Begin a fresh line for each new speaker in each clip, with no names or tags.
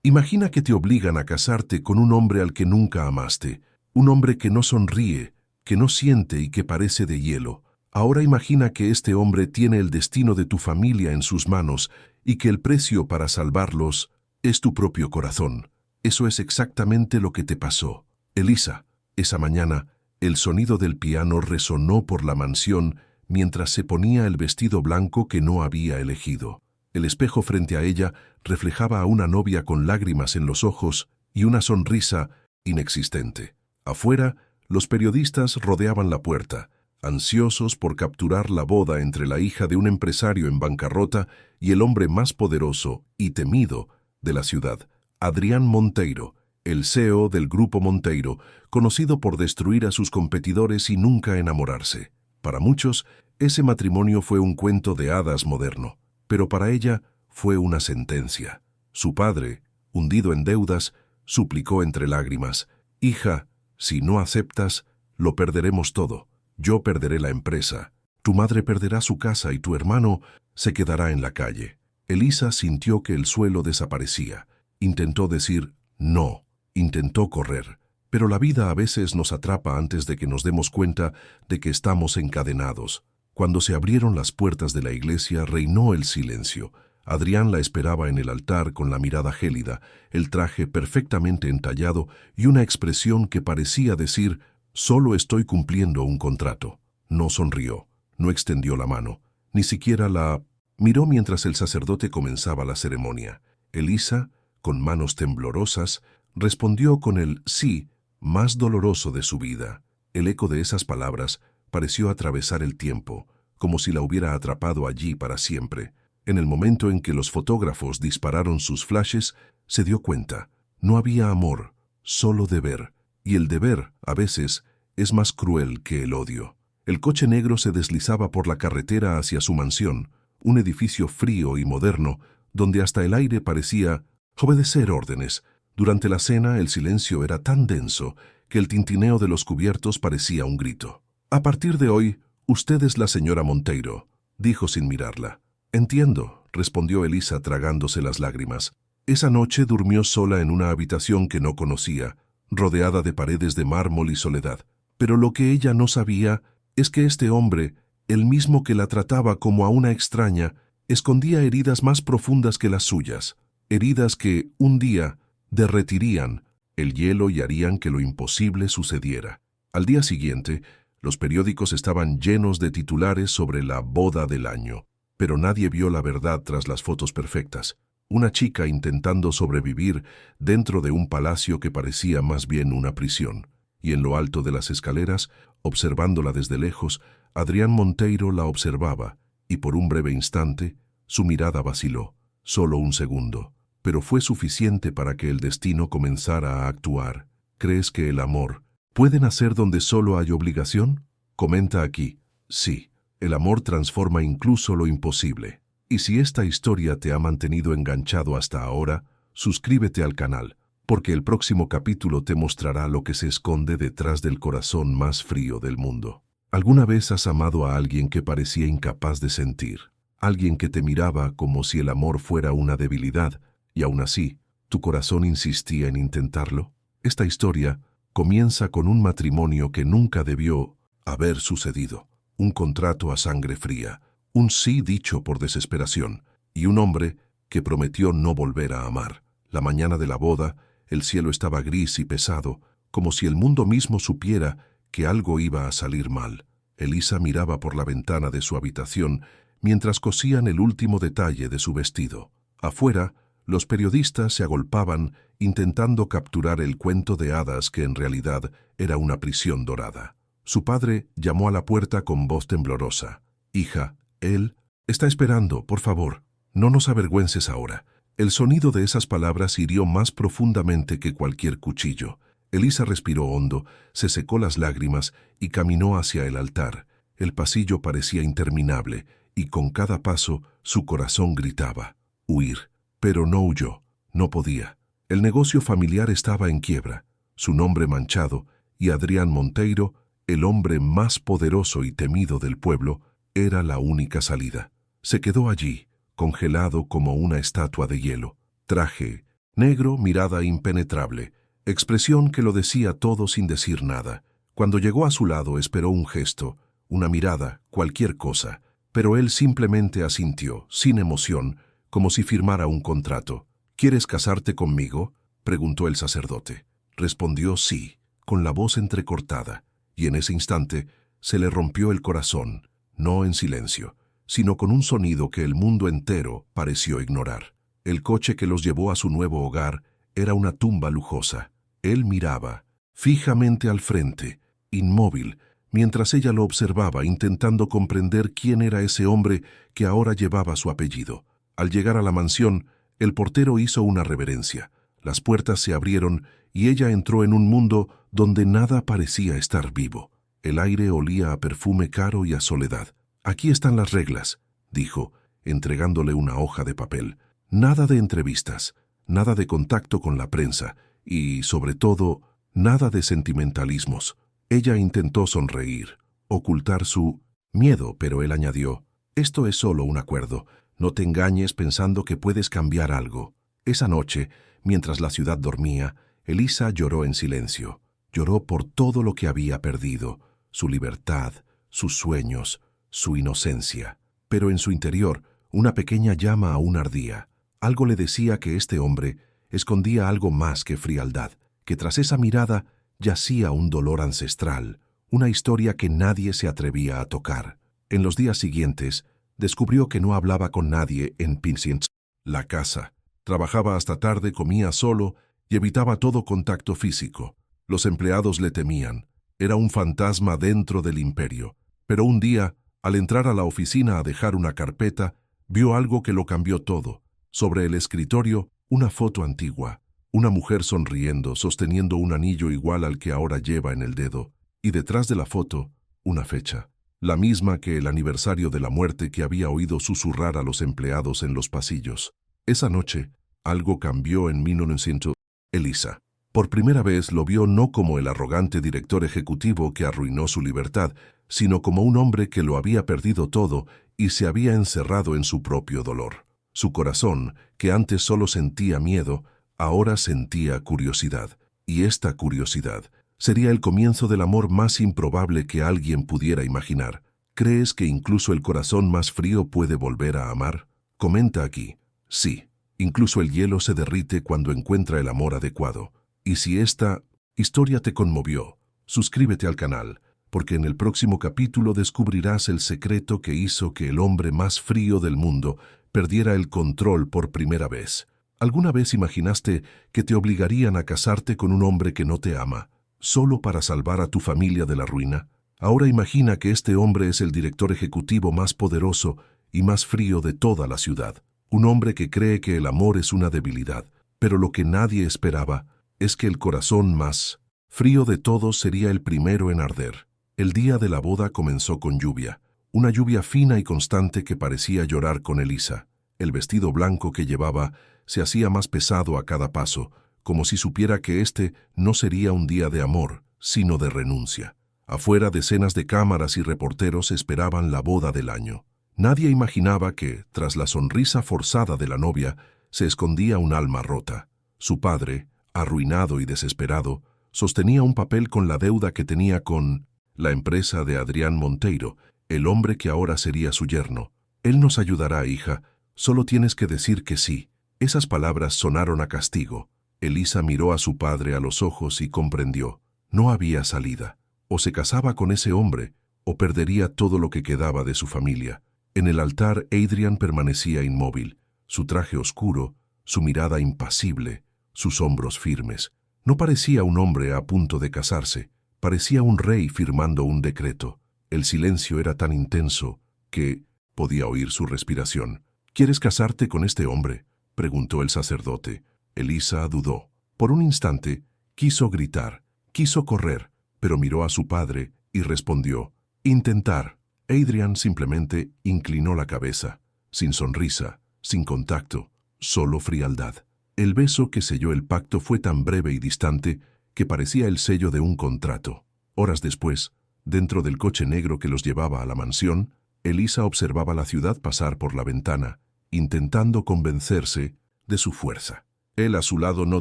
Imagina que te obligan a casarte con un hombre al que nunca amaste, un hombre que no sonríe, que no siente y que parece de hielo. Ahora imagina que este hombre tiene el destino de tu familia en sus manos y que el precio para salvarlos es tu propio corazón. Eso es exactamente lo que te pasó. Elisa, esa mañana, el sonido del piano resonó por la mansión mientras se ponía el vestido blanco que no había elegido. El espejo frente a ella reflejaba a una novia con lágrimas en los ojos y una sonrisa inexistente. Afuera, los periodistas rodeaban la puerta, ansiosos por capturar la boda entre la hija de un empresario en bancarrota y el hombre más poderoso y temido de la ciudad, Adrián Monteiro, el CEO del Grupo Monteiro, conocido por destruir a sus competidores y nunca enamorarse. Para muchos, ese matrimonio fue un cuento de hadas moderno, pero para ella fue una sentencia. Su padre, hundido en deudas, suplicó entre lágrimas: «Hija, si no aceptas, lo perderemos todo. Yo perderé la empresa, tu madre perderá su casa y tu hermano se quedará en la calle». Elisa sintió que el suelo desaparecía. Intentó decir no, intentó correr, pero la vida a veces nos atrapa antes de que nos demos cuenta de que estamos encadenados. Cuando se abrieron las puertas de la iglesia, reinó el silencio. Adrián la esperaba en el altar con la mirada gélida, el traje perfectamente entallado y una expresión que parecía decir: «Solo estoy cumpliendo un contrato». No sonrió, no extendió la mano, ni siquiera la miró mientras el sacerdote comenzaba la ceremonia. Elisa, con manos temblorosas, respondió con el sí más doloroso de su vida. El eco de esas palabras pareció atravesar el tiempo, como si la hubiera atrapado allí para siempre. En el momento en que los fotógrafos dispararon sus flashes, se dio cuenta. No había amor, solo deber. Y el deber, a veces, es más cruel que el odio. El coche negro se deslizaba por la carretera hacia su mansión, un edificio frío y moderno, donde hasta el aire parecía obedecer órdenes. Durante la cena, el silencio era tan denso que el tintineo de los cubiertos parecía un grito. «A partir de hoy, usted es la señora Monteiro», dijo sin mirarla. «Entiendo», respondió Elisa tragándose las lágrimas. Esa noche durmió sola en una habitación que no conocía, rodeada de paredes de mármol y soledad. Pero lo que ella no sabía es que este hombre, el mismo que la trataba como a una extraña, escondía heridas más profundas que las suyas, heridas que, un día, derretirían el hielo y harían que lo imposible sucediera. Al día siguiente, los periódicos estaban llenos de titulares sobre la boda del año, pero nadie vio la verdad tras las fotos perfectas. Una chica intentando sobrevivir dentro de un palacio que parecía más bien una prisión. Y en lo alto de las escaleras, observándola desde lejos, Adrián Monteiro la observaba, y por un breve instante, su mirada vaciló, solo un segundo, pero fue suficiente para que el destino comenzara a actuar. ¿Crees que el amor puede nacer donde solo hay obligación? Comenta aquí. Sí, el amor transforma incluso lo imposible. Y si esta historia te ha mantenido enganchado hasta ahora, suscríbete al canal, porque el próximo capítulo te mostrará lo que se esconde detrás del corazón más frío del mundo. ¿Alguna vez has amado a alguien que parecía incapaz de sentir? Alguien que te miraba como si el amor fuera una debilidad, y aún así, ¿tu corazón insistía en intentarlo? Esta historia comienza con un matrimonio que nunca debió haber sucedido, un contrato a sangre fría, un sí dicho por desesperación, y un hombre que prometió no volver a amar. La mañana de la boda, el cielo estaba gris y pesado, como si el mundo mismo supiera que algo iba a salir mal. Elisa miraba por la ventana de su habitación mientras cosían el último detalle de su vestido. Afuera, los periodistas se agolpaban intentando capturar el cuento de hadas que en realidad era una prisión dorada. Su padre llamó a la puerta con voz temblorosa. «Hija, él está esperando, por favor, no nos avergüences ahora». El sonido de esas palabras hirió más profundamente que cualquier cuchillo. Elisa respiró hondo, se secó las lágrimas y caminó hacia el altar. El pasillo parecía interminable y con cada paso su corazón gritaba: «Huir». Pero no huyó, no podía. El negocio familiar estaba en quiebra, su nombre manchado, y Adrián Monteiro, el hombre más poderoso y temido del pueblo, era la única salida. Se quedó allí, congelado como una estatua de hielo. Traje, Negro, mirada impenetrable, expresión que lo decía todo sin decir nada. Cuando llegó a su lado esperó un gesto, una mirada, cualquier cosa, pero él simplemente asintió, sin emoción, como si firmara un contrato. ¿Quieres casarte conmigo?, preguntó el sacerdote. Respondió sí, con la voz entrecortada, y en ese instante se le rompió el corazón, no en silencio, sino con un sonido que el mundo entero pareció ignorar. El coche que los llevó a su nuevo hogar era una tumba lujosa. Él miraba, fijamente al frente, inmóvil, mientras ella lo observaba intentando comprender quién era ese hombre que ahora llevaba su apellido. Al llegar a la mansión, el portero hizo una reverencia. Las puertas se abrieron y ella entró en un mundo donde nada parecía estar vivo. El aire olía a perfume caro y a soledad. «Aquí están las reglas», dijo, entregándole una hoja de papel. «Nada de entrevistas, nada de contacto con la prensa y, sobre todo, nada de sentimentalismos». Ella intentó sonreír, ocultar su miedo, pero él añadió: «Esto es solo un acuerdo. No te engañes pensando que puedes cambiar algo». Esa noche, mientras la ciudad dormía, Elisa lloró en silencio. Lloró por todo lo que había perdido, su libertad, sus sueños, su inocencia. Pero en su interior, una pequeña llama aún ardía. Algo le decía que este hombre escondía algo más que frialdad, que tras esa mirada yacía un dolor ancestral, una historia que nadie se atrevía a tocar. En los días siguientes, descubrió que no hablaba con nadie en Pinsent, la casa. Trabajaba hasta tarde, comía solo y evitaba todo contacto físico. Los empleados le temían. Era un fantasma dentro del imperio. Pero un día, al entrar a la oficina a dejar una carpeta, vio algo que lo cambió todo. Sobre el escritorio, una foto antigua. Una mujer sonriendo, sosteniendo un anillo igual al que ahora lleva en el dedo. Y detrás de la foto, una fecha. La misma que el aniversario de la muerte que había oído susurrar a los empleados en los pasillos. Esa noche, algo cambió en 1900. Elisa, por primera vez, lo vio no como el arrogante director ejecutivo que arruinó su libertad, sino como un hombre que lo había perdido todo y se había encerrado en su propio dolor. Su corazón, que antes solo sentía miedo, ahora sentía curiosidad. Y esta curiosidad sería el comienzo del amor más improbable que alguien pudiera imaginar. ¿Crees que incluso el corazón más frío puede volver a amar? Comenta aquí. Sí, incluso el hielo se derrite cuando encuentra el amor adecuado. Y si esta historia te conmovió, suscríbete al canal, porque en el próximo capítulo descubrirás el secreto que hizo que el hombre más frío del mundo perdiera el control por primera vez. ¿Alguna vez imaginaste que te obligarían a casarte con un hombre que no te ama, solo para salvar a tu familia de la ruina? Ahora imagina que este hombre es el director ejecutivo más poderoso y más frío de toda la ciudad. Un hombre que cree que el amor es una debilidad, pero lo que nadie esperaba es que el corazón más frío de todos sería el primero en arder. El día de la boda comenzó con lluvia, una lluvia fina y constante que parecía llorar con Elisa. El vestido blanco que llevaba se hacía más pesado a cada paso, como si supiera que este no sería un día de amor, sino de renuncia. Afuera, decenas de cámaras y reporteros esperaban la boda del año. Nadie imaginaba que, tras la sonrisa forzada de la novia, se escondía un alma rota. Su padre, arruinado y desesperado, sostenía un papel con la deuda que tenía con la empresa de Adrián Monteiro, el hombre que ahora sería su yerno. «Él nos ayudará, hija. Solo tienes que decir que sí». Esas palabras sonaron a castigo. Elisa miró a su padre a los ojos y comprendió. No había salida. O se casaba con ese hombre, o perdería todo lo que quedaba de su familia. En el altar, Adrián permanecía inmóvil, su traje oscuro, su mirada impasible, sus hombros firmes. No parecía un hombre a punto de casarse, parecía un rey firmando un decreto. El silencio era tan intenso que podía oír su respiración. «¿Quieres casarte con este hombre?», preguntó el sacerdote. Elisa dudó. Por un instante, quiso gritar, quiso correr, pero miró a su padre y respondió: «Intentar». Adrián simplemente inclinó la cabeza, sin sonrisa, sin contacto, solo frialdad. El beso que selló el pacto fue tan breve y distante que parecía el sello de un contrato. Horas después, dentro del coche negro que los llevaba a la mansión, Elisa observaba la ciudad pasar por la ventana, intentando convencerse de su fuerza. Él a su lado no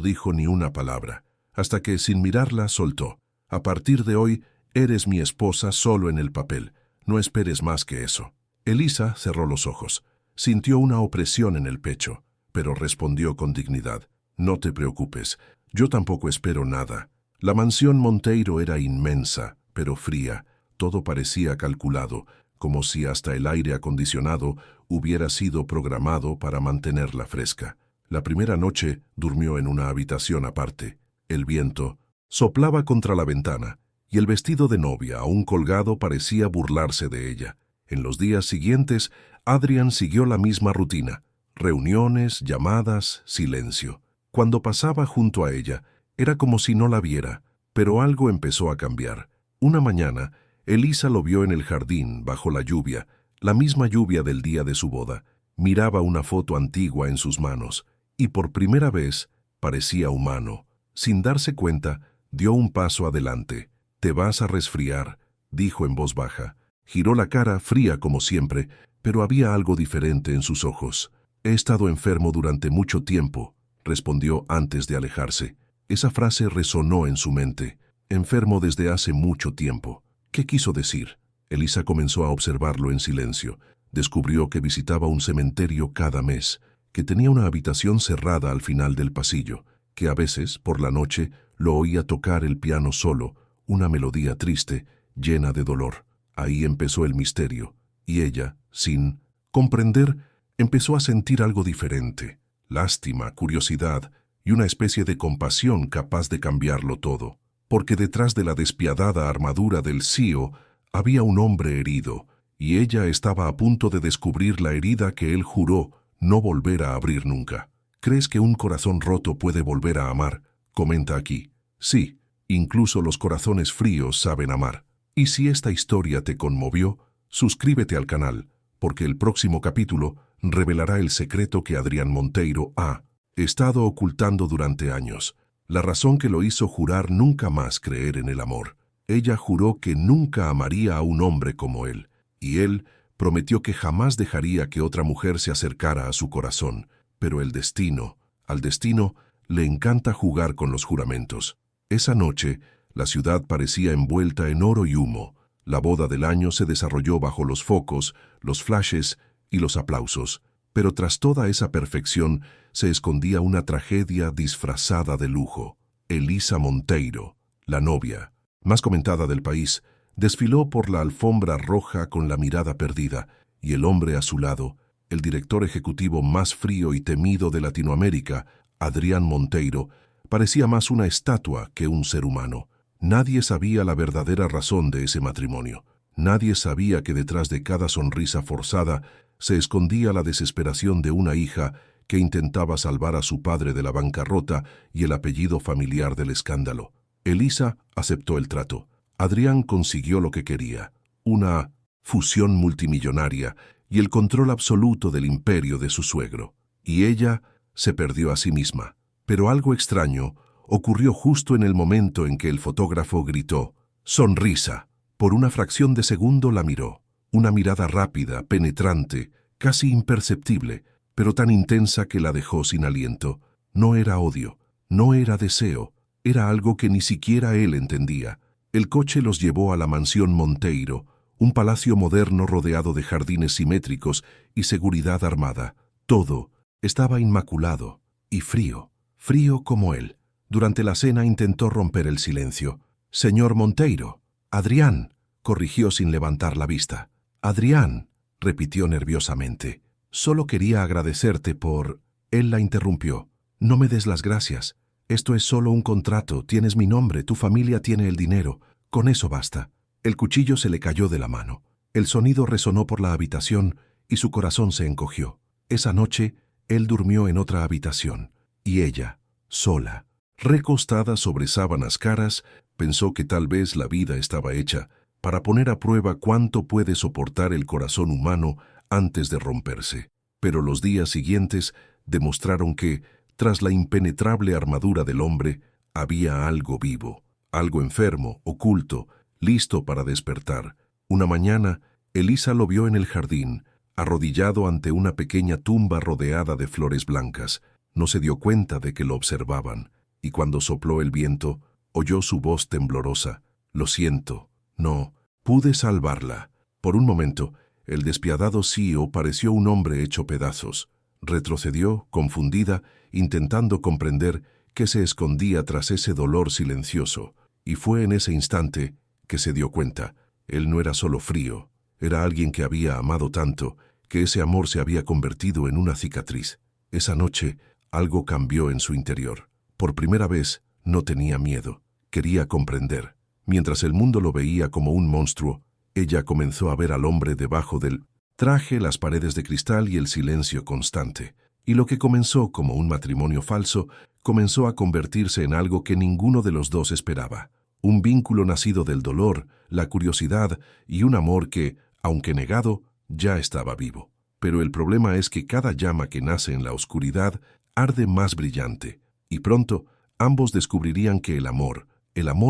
dijo ni una palabra, hasta que, sin mirarla, soltó. A partir de hoy, eres mi esposa solo en el papel. No esperes más que eso. Elisa cerró los ojos. Sintió una opresión en el pecho, pero respondió con dignidad. No te preocupes, yo tampoco espero nada. La mansión Monteiro era inmensa, pero fría. Todo parecía calculado, como si hasta el aire acondicionado hubiera sido programado para mantenerla fresca. La primera noche durmió en una habitación aparte. El viento soplaba contra la ventana, y el vestido de novia, aún colgado, parecía burlarse de ella. En los días siguientes, Adrián siguió la misma rutina: reuniones, llamadas, silencio. Cuando pasaba junto a ella, era como si no la viera, pero algo empezó a cambiar. Una mañana, Elisa lo vio en el jardín, bajo la lluvia, la misma lluvia del día de su boda. Miraba una foto antigua en sus manos, y por primera vez parecía humano. Sin darse cuenta, dio un paso adelante. «Te vas a resfriar», dijo en voz baja. Giró la cara, fría como siempre, pero había algo diferente en sus ojos. «He estado enfermo durante mucho tiempo», respondió antes de alejarse. Esa frase resonó en su mente. Enfermo desde hace mucho tiempo. ¿Qué quiso decir? Elisa comenzó a observarlo en silencio. Descubrió que visitaba un cementerio cada mes, que tenía una habitación cerrada al final del pasillo, que a veces, por la noche, lo oía tocar el piano solo, una melodía triste, llena de dolor. Ahí empezó el misterio, y ella, sin comprender, empezó a sentir algo diferente: lástima, curiosidad y una especie de compasión capaz de cambiarlo todo. Porque detrás de la despiadada armadura del CEO había un hombre herido, y ella estaba a punto de descubrir la herida que él juró no volver a abrir nunca. ¿Crees que un corazón roto puede volver a amar? Comenta aquí. Sí, incluso los corazones fríos saben amar. Y si esta historia te conmovió, suscríbete al canal, porque el próximo capítulo revelará el secreto que Adrián Monteiro ha estado ocultando durante años. La razón que lo hizo jurar nunca más creer en el amor. Ella juró que nunca amaría a un hombre como él, y él prometió que jamás dejaría que otra mujer se acercara a su corazón. Pero al destino le encanta jugar con los juramentos. Esa noche, la ciudad parecía envuelta en oro y humo. La boda del año se desarrolló bajo los focos, los flashes y los aplausos. Pero tras toda esa perfección se escondía una tragedia disfrazada de lujo. Elisa Monteiro, la novia más comentada del país, desfiló por la alfombra roja con la mirada perdida, y el hombre a su lado, el director ejecutivo más frío y temido de Latinoamérica, Adrián Monteiro, parecía más una estatua que un ser humano. Nadie sabía la verdadera razón de ese matrimonio. Nadie sabía que detrás de cada sonrisa forzada se escondía la desesperación de una hija que intentaba salvar a su padre de la bancarrota y el apellido familiar del escándalo. Elisa aceptó el trato. Adrián consiguió lo que quería: una fusión multimillonaria y el control absoluto del imperio de su suegro. Y ella se perdió a sí misma. Pero algo extraño ocurrió justo en el momento en que el fotógrafo gritó: «¡Sonrisa!». Por una fracción de segundo la miró. Una mirada rápida, penetrante, casi imperceptible, pero tan intensa que la dejó sin aliento. No era odio, no era deseo, era algo que ni siquiera él entendía. El coche los llevó a la mansión Monteiro, un palacio moderno rodeado de jardines simétricos y seguridad armada. Todo estaba inmaculado y frío, frío como él. Durante la cena intentó romper el silencio. «Señor Monteiro». «Adrián», corrigió sin levantar la vista. «Adrián», repitió nerviosamente. «Solo quería agradecerte por...». Él la interrumpió. «No me des las gracias. Esto es solo un contrato, tienes mi nombre, tu familia tiene el dinero. Con eso basta». El cuchillo se le cayó de la mano. El sonido resonó por la habitación y su corazón se encogió. Esa noche, él durmió en otra habitación, y ella, sola, recostada sobre sábanas caras, pensó que tal vez la vida estaba hecha para poner a prueba cuánto puede soportar el corazón humano antes de romperse. Pero los días siguientes demostraron que, tras la impenetrable armadura del hombre, había algo vivo, algo enfermo, oculto, listo para despertar. Una mañana, Elisa lo vio en el jardín, arrodillado ante una pequeña tumba rodeada de flores blancas. No se dio cuenta de que lo observaban, y cuando sopló el viento, oyó su voz temblorosa. «Lo siento, no, pude salvarla». Por un momento, el despiadado CEO pareció un hombre hecho pedazos. Retrocedió, confundida, intentando comprender qué se escondía tras ese dolor silencioso, y fue en ese instante que se dio cuenta. Él no era solo frío, era alguien que había amado tanto, que ese amor se había convertido en una cicatriz. Esa noche, algo cambió en su interior. Por primera vez, no tenía miedo, quería comprender. Mientras el mundo lo veía como un monstruo, ella comenzó a ver al hombre debajo del traje, las paredes de cristal y el silencio constante. Y lo que comenzó como un matrimonio falso, comenzó a convertirse en algo que ninguno de los dos esperaba. Un vínculo nacido del dolor, la curiosidad y un amor que, aunque negado, ya estaba vivo. Pero el problema es que cada llama que nace en la oscuridad arde más brillante, y pronto ambos descubrirían que el amor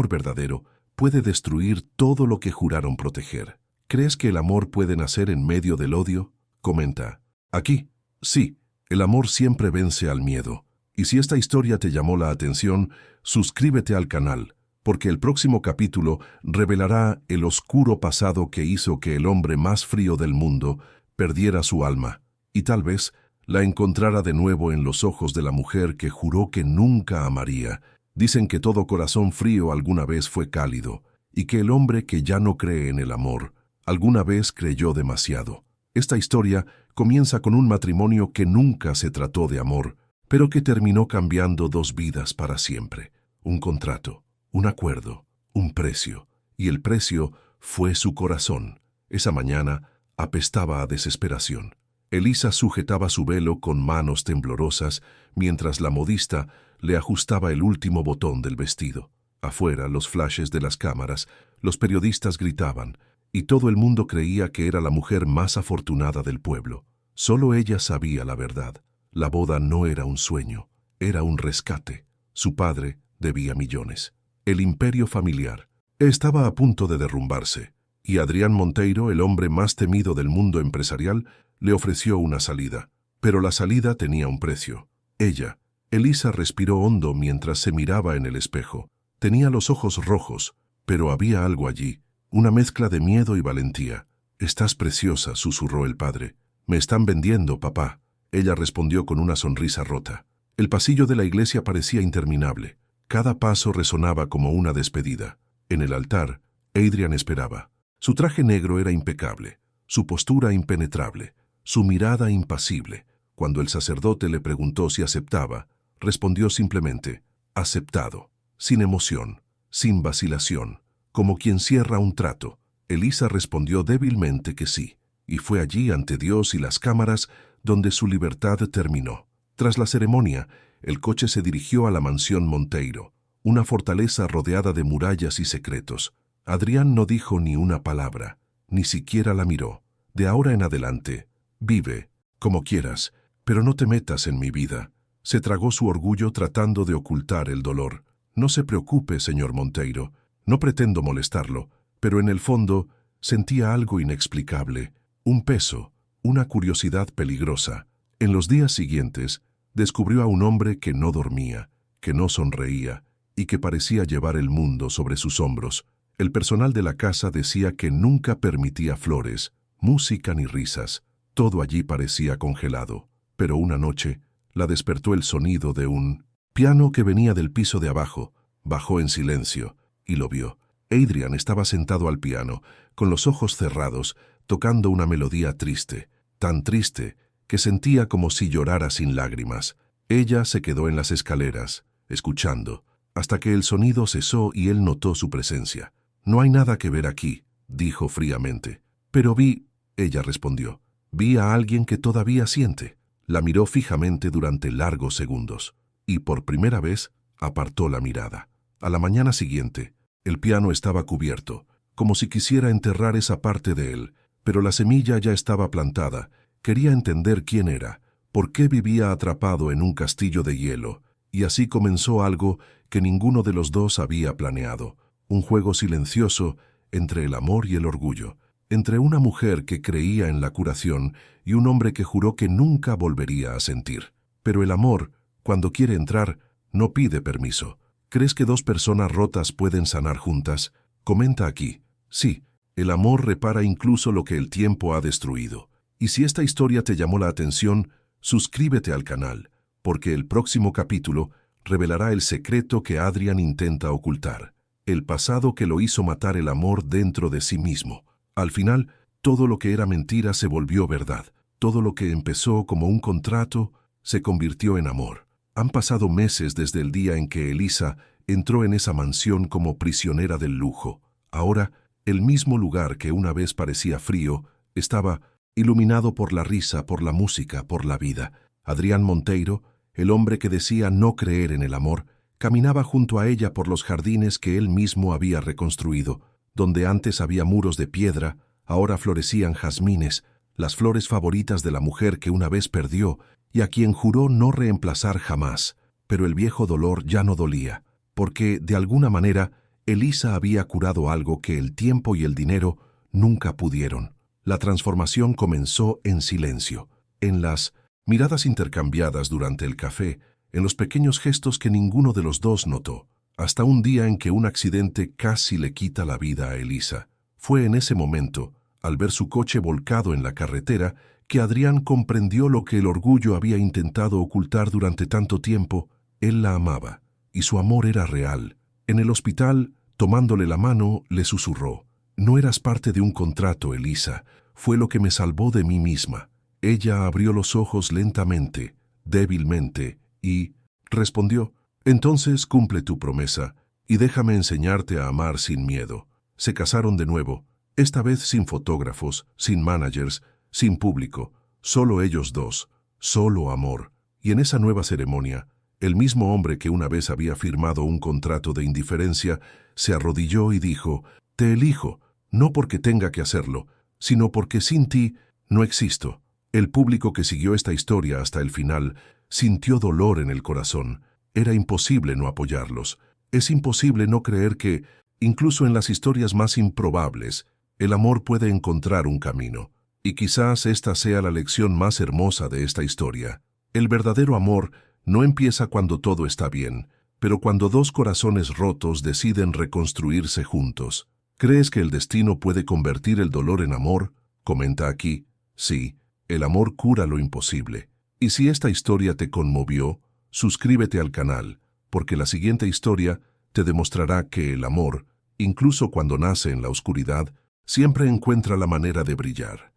verdadero, puede destruir todo lo que juraron proteger. ¿Crees que el amor puede nacer en medio del odio? Comenta. Aquí, sí, el amor siempre vence al miedo. Y si esta historia te llamó la atención, suscríbete al canal, porque el próximo capítulo revelará el oscuro pasado que hizo que el hombre más frío del mundo perdiera su alma, y tal vez la encontrara de nuevo en los ojos de la mujer que juró que nunca amaría. Dicen que todo corazón frío alguna vez fue cálido, y que el hombre que ya no cree en el amor, alguna vez creyó demasiado. Esta historia comienza con un matrimonio que nunca se trató de amor, pero que terminó cambiando dos vidas para siempre. Un contrato, un acuerdo, un precio, y el precio fue su corazón. Esa mañana apestaba a desesperación. Elisa sujetaba su velo con manos temblorosas mientras la modista le ajustaba el último botón del vestido. Afuera, los flashes de las cámaras, los periodistas gritaban, y todo el mundo creía que era la mujer más afortunada del pueblo. Solo ella sabía la verdad. La boda no era un sueño, era un rescate. Su padre debía millones. El imperio familiar estaba a punto de derrumbarse, y Adrián Monteiro, el hombre más temido del mundo empresarial, le ofreció una salida. Pero la salida tenía un precio. Ella, Elisa, respiró hondo mientras se miraba en el espejo. Tenía los ojos rojos, pero había algo allí, una mezcla de miedo y valentía. «Estás preciosa», susurró el padre. «Me están vendiendo, papá». Ella respondió con una sonrisa rota. El pasillo de la iglesia parecía interminable. Cada paso resonaba como una despedida. En el altar, Adrián esperaba. Su traje negro era impecable, su postura impenetrable, su mirada impasible. Cuando el sacerdote le preguntó si aceptaba, respondió simplemente, «Aceptado», sin emoción, sin vacilación, como quien cierra un trato. Elisa respondió débilmente que sí, y fue allí ante Dios y las cámaras donde su libertad terminó. Tras la ceremonia, el coche se dirigió a la mansión Monteiro, una fortaleza rodeada de murallas y secretos. Adrián no dijo ni una palabra, ni siquiera la miró. «De ahora en adelante, vive, como quieras, pero no te metas en mi vida». Se tragó su orgullo tratando de ocultar el dolor. «No se preocupe, señor Monteiro, no pretendo molestarlo», pero en el fondo sentía algo inexplicable, un peso, una curiosidad peligrosa. En los días siguientes, descubrió a un hombre que no dormía, que no sonreía y que parecía llevar el mundo sobre sus hombros. El personal de la casa decía que nunca permitía flores, música ni risas. Todo allí parecía congelado. Pero una noche la despertó el sonido de un piano que venía del piso de abajo. Bajó en silencio y lo vio. Adrián estaba sentado al piano, con los ojos cerrados, tocando una melodía triste, tan triste que sentía como si llorara sin lágrimas. Ella se quedó en las escaleras, escuchando, hasta que el sonido cesó y él notó su presencia. «No hay nada que ver aquí», dijo fríamente. «Pero vi», ella respondió, «vi a alguien que todavía siente». La miró fijamente durante largos segundos, y por primera vez apartó la mirada. A la mañana siguiente, el piano estaba cubierto, como si quisiera enterrar esa parte de él, pero la semilla ya estaba plantada. Quería entender quién era, por qué vivía atrapado en un castillo de hielo, y así comenzó algo que ninguno de los dos había planeado, un juego silencioso entre el amor y el orgullo, entre una mujer que creía en la curación y un hombre que juró que nunca volvería a sentir. Pero el amor, Cuando quiere entrar, no pide permiso. ¿Crees que dos personas rotas pueden sanar juntas? Comenta aquí. Sí, el amor repara incluso lo que el tiempo ha destruido. Y si esta historia te llamó la atención, suscríbete al canal, porque el próximo capítulo revelará el secreto que Adrian intenta ocultar, el pasado que lo hizo matar el amor dentro de sí mismo. Al final, todo lo que era mentira se volvió verdad. Todo lo que empezó como un contrato se convirtió en amor. Han pasado meses desde el día en que Elisa entró en esa mansión como prisionera del lujo. Ahora, el mismo lugar que una vez parecía frío, estaba iluminado por la risa, por la música, por la vida. Adrián Monteiro, el hombre que decía no creer en el amor, caminaba junto a ella por los jardines que él mismo había reconstruido. Donde antes había muros de piedra, ahora florecían jazmines, las flores favoritas de la mujer que una vez perdió y a quien juró no reemplazar jamás. Pero el viejo dolor ya no dolía, porque, de alguna manera, Elisa había curado algo que el tiempo y el dinero nunca pudieron. La transformación comenzó en silencio, en las miradas intercambiadas durante el café, en los pequeños gestos que ninguno de los dos notó, hasta un día en que un accidente casi le quita la vida a Elisa. Fue en ese momento, al ver su coche volcado en la carretera, que Adrián comprendió lo que el orgullo había intentado ocultar durante tanto tiempo. Él la amaba, y su amor era real. En el hospital, tomándole la mano, le susurró: «No eras parte de un contrato, Elisa. Fue lo que me salvó de mí misma». Ella abrió los ojos lentamente, débilmente, y respondió: «Entonces cumple tu promesa, y déjame enseñarte a amar sin miedo». Se casaron de nuevo, esta vez sin fotógrafos, sin managers, sin público, solo ellos dos, solo amor. Y en esa nueva ceremonia, el mismo hombre que una vez había firmado un contrato de indiferencia, se arrodilló y dijo: «Te elijo, no porque tenga que hacerlo, sino porque sin ti no existo». El público que siguió esta historia hasta el final sintió dolor en el corazón. Era imposible no apoyarlos. Es imposible no creer que, incluso en las historias más improbables, el amor puede encontrar un camino. Y quizás esta sea la lección más hermosa de esta historia. El verdadero amor no empieza cuando todo está bien, pero cuando dos corazones rotos deciden reconstruirse juntos. ¿Crees que el destino puede convertir el dolor en amor? Comenta aquí. Sí, el amor cura lo imposible. Y si esta historia te conmovió, suscríbete al canal, porque la siguiente historia te demostrará que el amor, incluso cuando nace en la oscuridad, siempre encuentra la manera de brillar.